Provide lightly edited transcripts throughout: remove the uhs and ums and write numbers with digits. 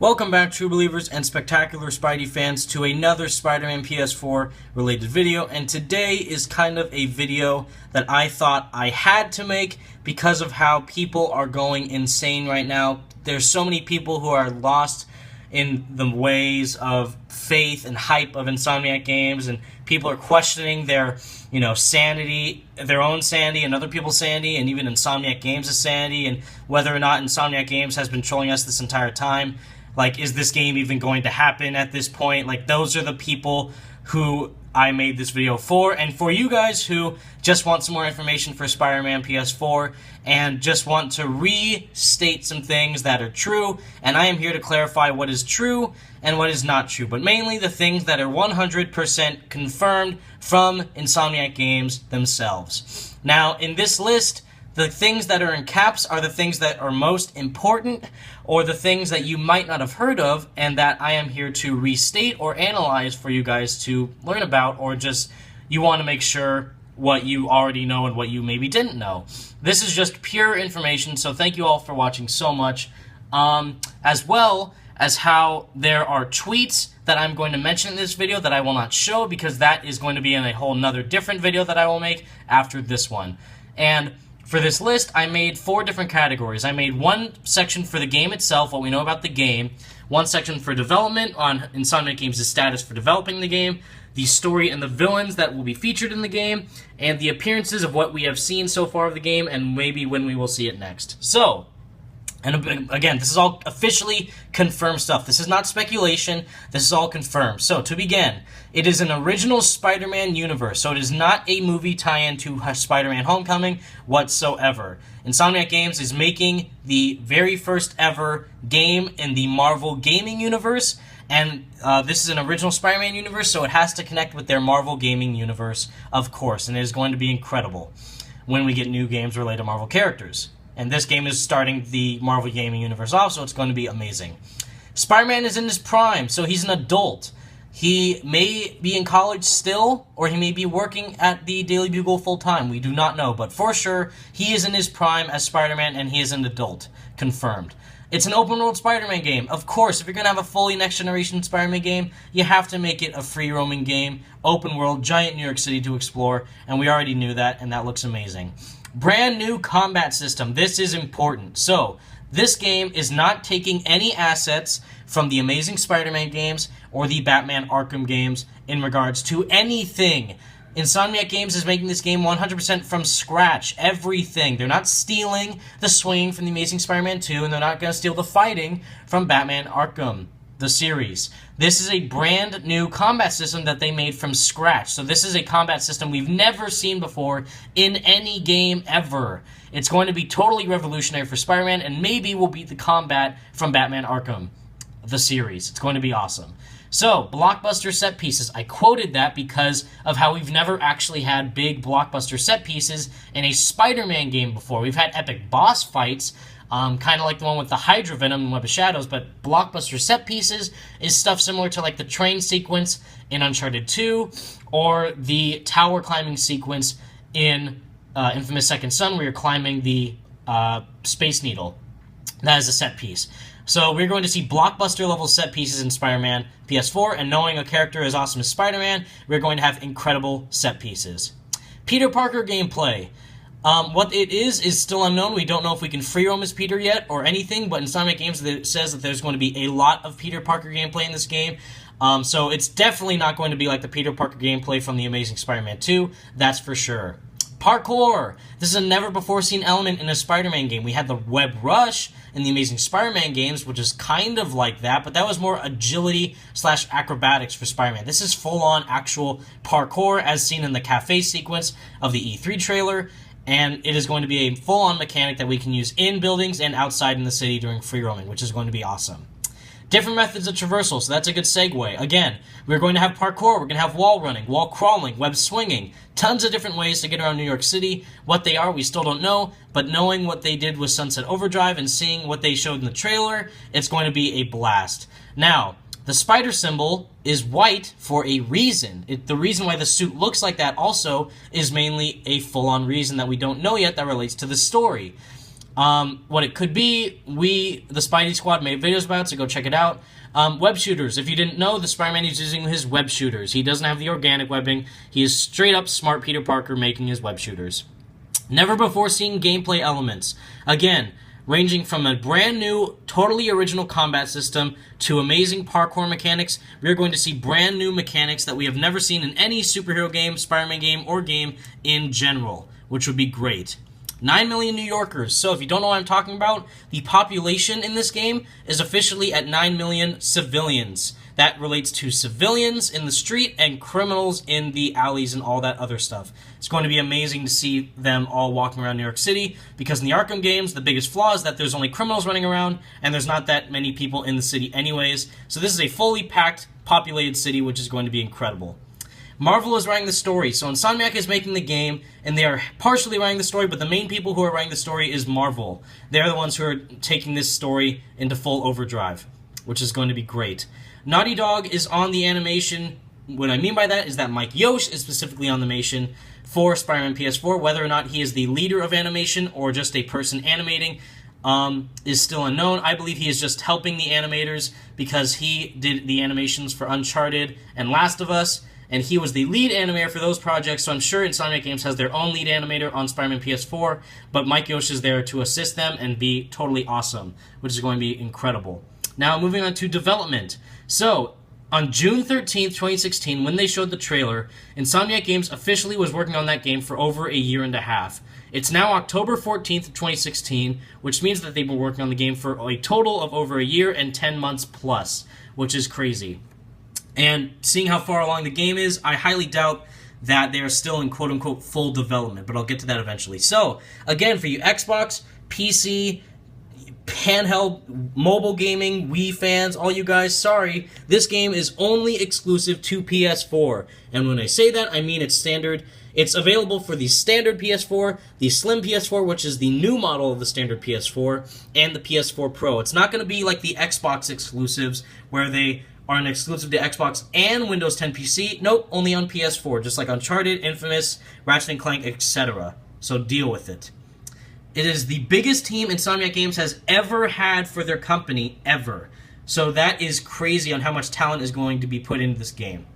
Welcome back, true believers and spectacular Spidey fans, to another Spider-Man PS4 related video. And today is kind of a video that I thought I had to make because of how people are going insane right now. There's so many people who are lost in the ways of faith and hype of Insomniac Games, and people are questioning their, sanity, their own sanity and other people's sanity, and even Insomniac Games' sanity, and whether or not Insomniac Games has been trolling us this entire time. Like, is this game even going to happen at this point? Like, those are the people who I made this video for. And for you guys who just want some more information for Spider-Man PS4 and just want to restate some things that are true, and I am here to clarify what is true and what is not true, but mainly the things that are 100% confirmed from Insomniac Games themselves. Now, in this list, the things that are in caps are the things that are most important, or the things that you might not have heard of, and that I am here to restate or analyze for you guys to learn about, or just you want to make sure what you already know and what you maybe didn't know. This is just pure information, so thank you all for watching so much, as well as how there are tweets that I'm going to mention in this video that I will not show, because that is going to be in a whole nother different video that I will make after this one. And for this list, I made 4 different categories. I made one section for the game itself, what we know about the game, one section for development on Insomniac Games' status for developing the game, the story and the villains that will be featured in the game, and the appearances of what we have seen so far of the game, and maybe when we will see it next. So, and again, this is all officially confirmed stuff. This is not speculation. This is all confirmed. So, to begin, it is an original Spider-Man universe. So, it is not a movie tie-in to Spider-Man Homecoming whatsoever. Insomniac Games is making the very first ever game in the Marvel gaming universe. And this is an original Spider-Man universe, so it has to connect with their Marvel gaming universe, of course. And it is going to be incredible when we get new games related to Marvel characters. And this game is starting the Marvel Gaming Universe off, so it's going to be amazing. Spider-Man is in his prime, so he's an adult. He may be in college still, or he may be working at the Daily Bugle full-time. We do not know, but for sure, he is in his prime as Spider-Man, and he is an adult. Confirmed. It's an open-world Spider-Man game. Of course, if you're going to have a fully next-generation Spider-Man game, you have to make it a free-roaming game, open-world, giant New York City to explore, and we already knew that, and that looks amazing. Brand new combat system. This is important. So, this game is not taking any assets from the Amazing Spider-Man games or the Batman Arkham games in regards to anything. Insomniac Games is making this game 100% from scratch. Everything. They're not stealing the swinging from the Amazing Spider-Man 2, and they're not going to steal the fighting from Batman Arkham, the series. This is a brand new combat system that they made from scratch. So this is a combat system we've never seen before in any game ever. It's going to be totally revolutionary for Spider-Man, and maybe will beat the combat from Batman Arkham, the series. It's going to be awesome. So, blockbuster set pieces. I quoted that because of how we've never actually had big blockbuster set pieces in a Spider-Man game before. We've had epic boss fights, kind of like the one with the Hydra Venom and Web of Shadows, but blockbuster set pieces is stuff similar to like the train sequence in Uncharted 2, or the tower climbing sequence in Infamous Second Son, where you're climbing the Space Needle. That is a set piece. So we're going to see blockbuster level set pieces in Spider-Man PS4, and knowing a character as awesome as Spider-Man, we're going to have incredible set pieces. Peter Parker gameplay. What it is still unknown. We don't know if we can free roam as Peter yet or anything, but Insomniac Games says that there's going to be a lot of Peter Parker gameplay in this game. So it's definitely not going to be like the Peter Parker gameplay from the Amazing Spider-Man 2, that's for sure. Parkour! This is a never-before-seen element in a Spider-Man game. We had the Web Rush in the Amazing Spider-Man games, which is kind of like that, but that was more agility/acrobatics for Spider-Man. This is full-on actual parkour, as seen in the cafe sequence of the E3 trailer, and it is going to be a full-on mechanic that we can use in buildings and outside in the city during free roaming, which is going to be awesome. Different methods of traversal, so that's a good segue. Again, we're going to have parkour, we're going to have wall running, wall crawling, web swinging, tons of different ways to get around New York City. What they are, we still don't know, but knowing what they did with Sunset Overdrive and seeing what they showed in the trailer, it's going to be a blast. Now, the spider symbol is white for a reason. The reason why the suit looks like that also is mainly a full-on reason that we don't know yet that relates to the story. what it could be. The Spidey Squad, made videos about, so go check it out. Web shooters. If you didn't know, the Spider-Man is using his web shooters. He doesn't have the organic webbing. He is straight up smart Peter Parker making his web shooters. Never before seen gameplay elements. Again, ranging from a brand new, totally original combat system to amazing parkour mechanics, we are going to see brand new mechanics that we have never seen in any superhero game, Spider-Man game, or game in general, which would be great. 9 million New Yorkers. So if you don't know what I'm talking about, the population in this game is officially at 9 million civilians. That relates to civilians in the street and criminals in the alleys and all that other stuff. It's going to be amazing to see them all walking around New York City, because in the Arkham games, the biggest flaw is that there's only criminals running around, and there's not that many people in the city anyways. So this is a fully packed, populated city, which is going to be incredible. Marvel is writing the story, so Insomniac is making the game, and they are partially writing the story, but the main people who are writing the story is Marvel. They're the ones who are taking this story into full overdrive, which is going to be great. Naughty Dog is on the animation. What I mean by that is that Mike Yosh is specifically on the animation for Spider-Man PS4. Whether or not he is the leader of animation or just a person animating is still unknown. I believe he is just helping the animators because he did the animations for Uncharted and Last of Us, and he was the lead animator for those projects, so I'm sure Insomniac Games has their own lead animator on Spider-Man PS4, but Mike Yosh is there to assist them and be totally awesome, which is going to be incredible. Now, moving on to development. So, on June 13th, 2016, when they showed the trailer, Insomniac Games officially was working on that game for over a year and a half. It's now October 14th, 2016, which means that they've been working on the game for a total of over a year and 10 months plus, which is crazy. And seeing how far along the game is, I highly doubt that they are still in quote-unquote full development, but I'll get to that eventually. So, again, for you Xbox, PC, handheld, mobile gaming, Wii fans, all you guys, sorry, this game is only exclusive to PS4. And when I say that, I mean it's standard. It's available for the standard PS4, the Slim PS4, which is the new model of the standard PS4, and the PS4 Pro. It's not going to be like the Xbox exclusives, where they are an exclusive to Xbox and Windows 10 PC. Nope, only on PS4, just like Uncharted, Infamous, Ratchet & Clank, etc. So deal with it. It is the biggest team Insomniac Games has ever had for their company, ever. So that is crazy on how much talent is going to be put into this game.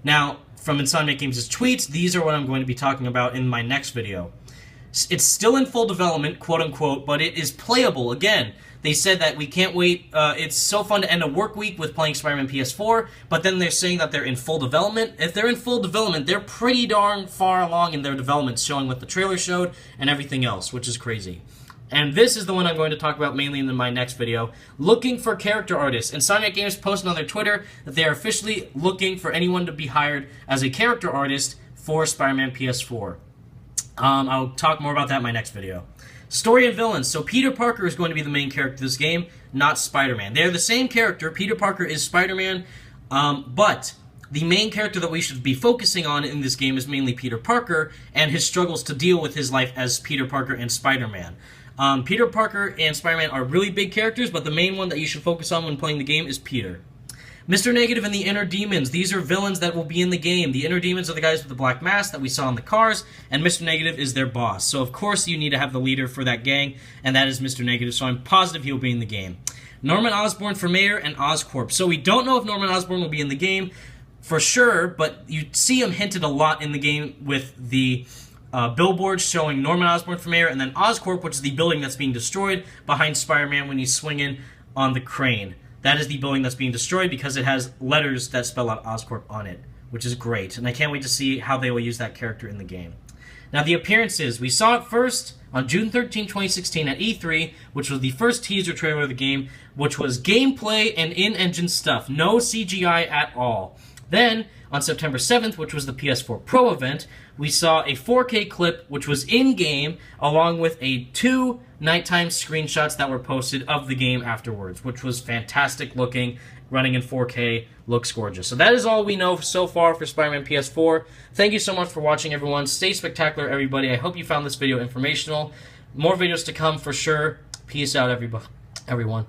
Now, from Insomniac Games' tweets, these are what I'm going to be talking about in my next video. It's still in full development, quote-unquote, but it is playable. Again, they said that we can't wait. It's so fun to end a work week with playing Spider-Man PS4, but then they're saying that they're in full development. If they're in full development, they're pretty darn far along in their development, showing what the trailer showed and everything else, which is crazy. And this is the one I'm going to talk about mainly in my next video. Looking for character artists. Insomniac Games posted on their Twitter that they are officially looking for anyone to be hired as a character artist for Spider-Man PS4. I'll talk more about that in my next video. Story and villains. So Peter Parker is going to be the main character of this game, not Spider-Man. They're the same character. Peter Parker is Spider-Man, but the main character that we should be focusing on in this game is mainly Peter Parker and his struggles to deal with his life as Peter Parker and Spider-Man. Peter Parker and Spider-Man are really big characters, but the main one that you should focus on when playing the game is Peter. Mr. Negative and the Inner Demons. These are villains that will be in the game. The Inner Demons are the guys with the black mask that we saw in the cars, and Mr. Negative is their boss. So, of course, you need to have the leader for that gang, and that is Mr. Negative, so I'm positive he'll be in the game. Norman Osborn for Mayor and Oscorp. So we don't know if Norman Osborn will be in the game for sure, but you see him hinted a lot in the game with the billboards showing Norman Osborn for Mayor, and then Oscorp, which is the building that's being destroyed behind Spider-Man when he's swinging on the crane. That is the building that's being destroyed because it has letters that spell out Oscorp on it, which is great. And I can't wait to see how they will use that character in the game. Now, the appearances. We saw it first on June 13, 2016 at E3, which was the first teaser trailer of the game, which was gameplay and in-engine stuff. No CGI at all. Then, on September 7th, which was the PS4 Pro event, we saw a 4K clip, which was in-game, along with two nighttime screenshots that were posted of the game afterwards, which was fantastic looking, running in 4K, looks gorgeous. So that is all we know so far for Spider-Man PS4. Thank you so much for watching, everyone. Stay spectacular, everybody. I hope you found this video informational. More videos to come for sure. Peace out, everyone.